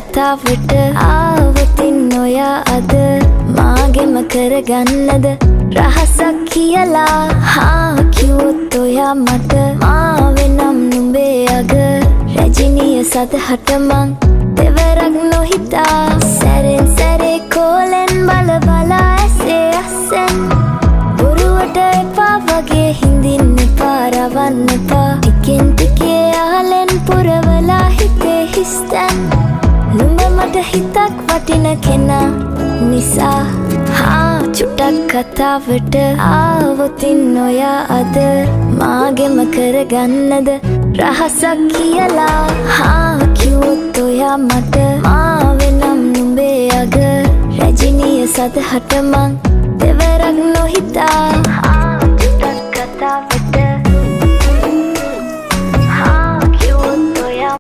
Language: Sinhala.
කතාවට ආවතින් ඔයා අද මාගෙම කරගන්නද රහසක් කියලා කිව්වොත් ඔයා මට මාවෙනම් නුඹේ අග රැජිනිය සදහට මං දෙවරක් නොහිතා සැරෙන් සැරේ කෝලෙන් බල බලා ඇසේ අස්සෙන් බොරුවට එපා වගේ හිඳින්න එපා රවන්න එපා ටිකෙන් ටිකේ ආලෙන් පුරවලා හිතේ හිස්තැන් නුඹ මට හිතක් වටින කෙනා නිසා චුට්ටක් කතාවට ආවොතින් ඔයා අද මාගෙම කරගන්නද රහසක් කියලා කිව්වොත් ඔයා මට මාවෙනම් නුඹේ අග රැජිනිය සදහට මං